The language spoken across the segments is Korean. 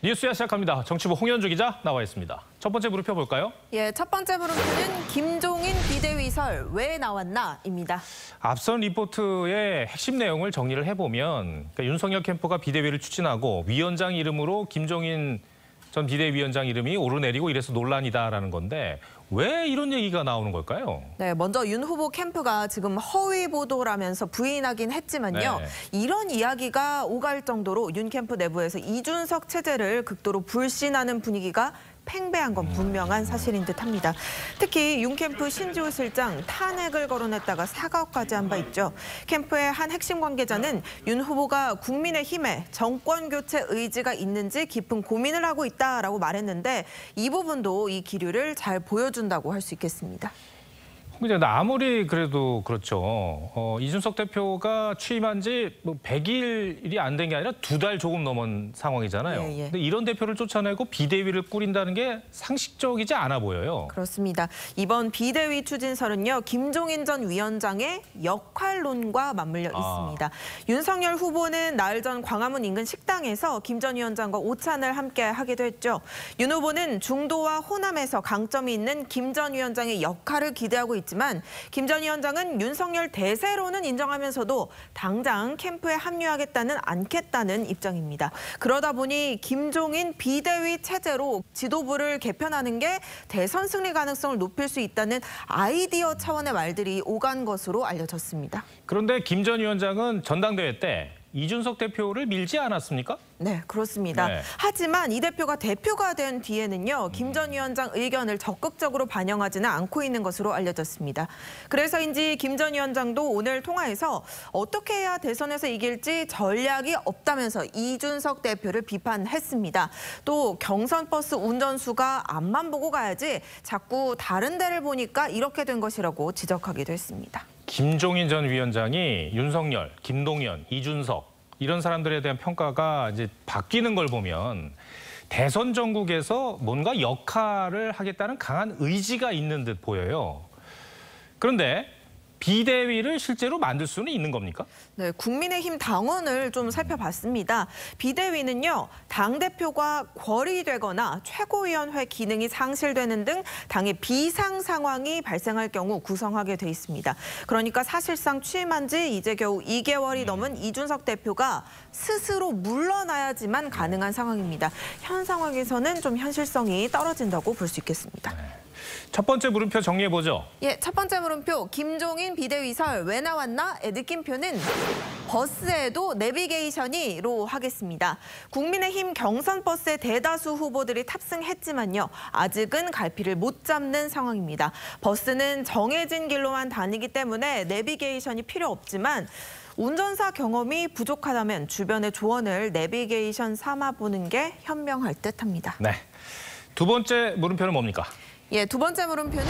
뉴스야 시작합니다. 정치부 홍현주 기자 나와 있습니다. 첫 번째 물음표 볼까요? 예, 첫 번째 물음표는 김종인 비대위설 왜 나왔나입니다. 앞선 리포트의 핵심 내용을 정리를 해보면 윤석열 캠프가 비대위를 추진하고 위원장 이름으로 김종인 전 비대위원장 이름이 오르내리고 이래서 논란이다라는 건데 왜 이런 얘기가 나오는 걸까요? 네, 먼저 윤 후보 캠프가 지금 허위 보도라면서 부인하긴 했지만요. 네. 이런 이야기가 오갈 정도로 윤 캠프 내부에서 이준석 체제를 극도로 불신하는 분위기가 팽배한 건 분명한 사실인 듯합니다. 특히 윤 캠프 신지호 실장 탄핵을 거론했다가 사과까지 한 바 있죠. 캠프의 한 핵심 관계자는 윤 후보가 국민의힘에 정권 교체 의지가 있는지 깊은 고민을 하고 있다라고 말했는데 이 부분도 이 기류를 잘 보여준다고 할 수 있겠습니다. 근데 아무리 그래도 그렇죠. 이준석 대표가 취임한 지 100일이 안 된 게 아니라 2달 조금 넘은 상황이잖아요. 예. 근데 이런 대표를 쫓아내고 비대위를 꾸린다는 게 상식적이지 않아 보여요. 그렇습니다. 이번 비대위 추진설은요. 김종인 전 위원장의 역할론과 맞물려 있습니다. 윤석열 후보는 나흘 전 광화문 인근 식당에서 김 전 위원장과 오찬을 함께 하기도 했죠. 윤 후보는 중도와 호남에서 강점이 있는 김 전 위원장의 역할을 기대하고 있지만 김 전 위원장은 윤석열 대세로는 인정하면서도 당장 캠프에 합류하겠다는 않겠다는 입장입니다. 그러다 보니 김종인 비대위 체제로 지도부를 개편하는 게 대선 승리 가능성을 높일 수 있다는 아이디어 차원의 말들이 오간 것으로 알려졌습니다. 그런데 김 전 위원장은 전당대회 때 이준석 대표를 밀지 않았습니까? 네, 그렇습니다. 네. 하지만 이 대표가 대표가 된 뒤에는요. 김 전 위원장 의견을 적극적으로 반영하지는 않고 있는 것으로 알려졌습니다. 그래서인지 김 전 위원장도 오늘 통화에서 어떻게 해야 대선에서 이길지 전략이 없다면서 이준석 대표를 비판했습니다. 또 경선 버스 운전수가 앞만 보고 가야지 자꾸 다른 데를 보니까 이렇게 된 것이라고 지적하기도 했습니다. 김종인 전 위원장이 윤석열, 김동연, 이준석 이런 사람들에 대한 평가가 이제 바뀌는 걸 보면 대선 전국에서 뭔가 역할을 하겠다는 강한 의지가 있는 듯 보여요. 그런데 비대위를 실제로 만들 수는 있는 겁니까? 네, 국민의힘 당원을 좀 살펴봤습니다. 비대위는요, 당대표가 거리되거나 최고위원회 기능이 상실되는 등 당의 비상 상황이 발생할 경우 구성하게 돼 있습니다. 그러니까 사실상 취임한 지 이제 겨우 2개월이 넘은 이준석 대표가 스스로 물러나야지만 가능한 상황입니다. 현 상황에서는 좀 현실성이 떨어진다고 볼 수 있겠습니다. 첫 번째 물음표 정리해보죠. 예, 첫 번째 물음표 김종인 비대위설 왜 나왔나?의 느낌표는 버스에도 내비게이션이로 하겠습니다. 국민의힘 경선 버스에 대다수 후보들이 탑승했지만요. 아직은 갈피를 못 잡는 상황입니다. 버스는 정해진 길로만 다니기 때문에 내비게이션이 필요 없지만 운전사 경험이 부족하다면 주변의 조언을 내비게이션 삼아보는 게 현명할 듯합니다. 네. 두 번째 물음표는 뭡니까? 예, 두 번째 물음표는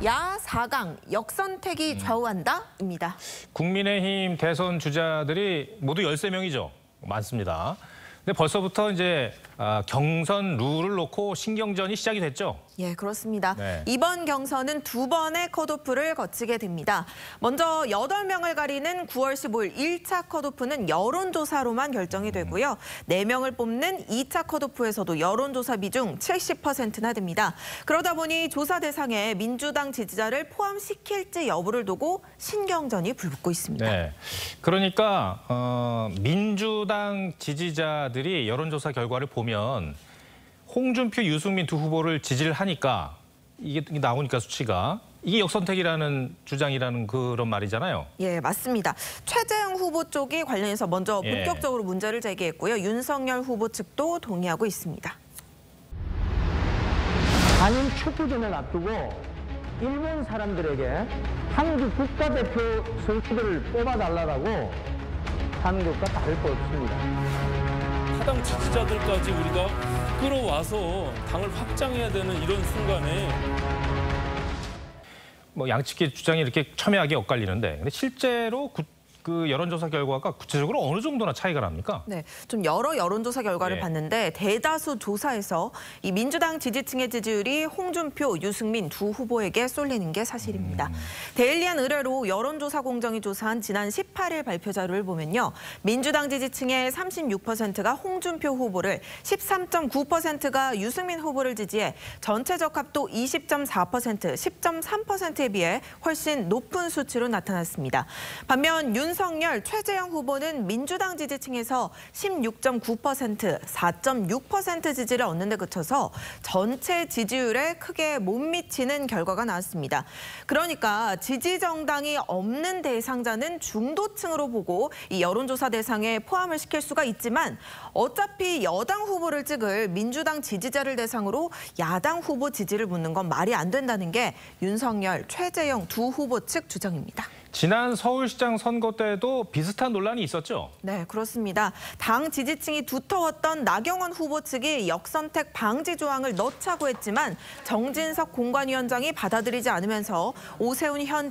야 4강 역선택이 좌우한다입니다. 국민의힘 대선 주자들이 모두 13명이죠. 많습니다. 근데 벌써부터 이제 경선 룰을 놓고 신경전이 시작이 됐죠. 예, 그렇습니다. 네. 이번 경선은 2번의 컷오프를 거치게 됩니다. 먼저 8명을 가리는 9월 15일 1차 컷오프는 여론조사로만 결정이 되고요. 4명을 뽑는 2차 컷오프에서도 여론조사 비중 70%나 됩니다. 그러다 보니 조사 대상에 민주당 지지자를 포함시킬지 여부를 두고 신경전이 불붙고 있습니다. 네. 그러니까 민주당 지지자들이 여론조사 결과를 보면 홍준표, 유승민 두 후보를 지지를 하니까 이게 나오니까 수치가 이게 역선택이라는 주장이라는 그런 말이잖아요. 예, 맞습니다. 최재형 후보 쪽이 관련해서 먼저 본격적으로 문제를 제기했고요. 윤석열 후보 측도 동의하고 있습니다. 한일 축구전을 앞두고 일본 사람들에게 한국 국가대표 선수들을 뽑아달라고 하는 것과 다를 거 없습니다. 타당 지지자들까지 우리가 끌어와서 당을 확장해야 되는 이런 순간에 뭐 양측의 주장이 이렇게 첨예하게 엇갈리는데 근데 실제로 그 여론조사 결과가 구체적으로 어느 정도나 차이가 납니까? 네, 좀 여러 여론조사 결과를 예. 봤는데 대다수 조사에서 이 민주당 지지층의 지지율이 홍준표, 유승민 두 후보에게 쏠리는 게 사실입니다. 데일리안 의뢰로 여론조사 공정이 조사한 지난 18일 발표 자료를 보면요. 민주당 지지층의 36%가 홍준표 후보를, 13.9%가 유승민 후보를 지지해 전체 적합도 20.4%, 10.3%에 비해 훨씬 높은 수치로 나타났습니다. 반면 윤석열, 최재형 후보는 민주당 지지층에서 16.9%, 4.6% 지지를 얻는 데 그쳐서 전체 지지율에 크게 못 미치는 결과가 나왔습니다. 그러니까 지지 정당이 없는 대상자는 중도층으로 보고 이 여론조사 대상에 포함을 시킬 수가 있지만 어차피 여당 후보를 찍을 민주당 지지자를 대상으로 야당 후보 지지를 묻는 건 말이 안 된다는 게 윤석열, 최재형 두 후보 측 주장입니다. 지난 서울시장 선거 때도 비슷한 논란이 있었죠? 네, 그렇습니다. 당 지지층이 두터웠던 나경원 후보 측이 역선택 방지 조항을 넣자고 했지만 정진석 공관위원장이 받아들이지 않으면서 오세훈 현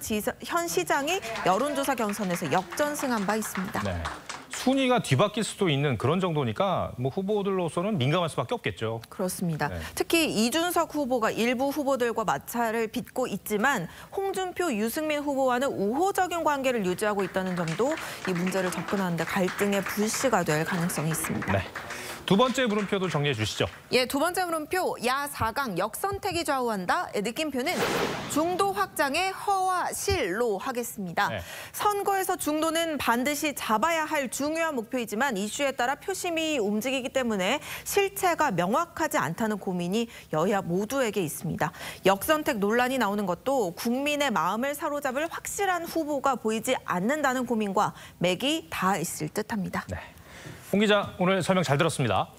시장이 여론조사 경선에서 역전승한 바 있습니다. 네. 순위가 뒤바뀔 수도 있는 그런 정도니까 뭐 후보들로서는 민감할 수밖에 없겠죠. 그렇습니다. 네. 특히 이준석 후보가 일부 후보들과 마찰을 빚고 있지만 홍준표, 유승민 후보와는 우호적인 관계를 유지하고 있다는 점도 이 문제를 접근하는 데 갈등의 불씨가 될 가능성이 있습니다. 네. 두 번째 물음표도 정리해 주시죠. 예, 두 번째 물음표, 야 4강 역선택이 좌우한다. 느낌표는 중도 확장의 허와 실로 하겠습니다. 네. 선거에서 중도는 반드시 잡아야 할 중요한 목표이지만 이슈에 따라 표심이 움직이기 때문에 실체가 명확하지 않다는 고민이 여야 모두에게 있습니다. 역선택 논란이 나오는 것도 국민의 마음을 사로잡을 확실한 후보가 보이지 않는다는 고민과 맥이 다 있을 듯합니다. 네. 홍 기자, 오늘 설명 잘 들었습니다.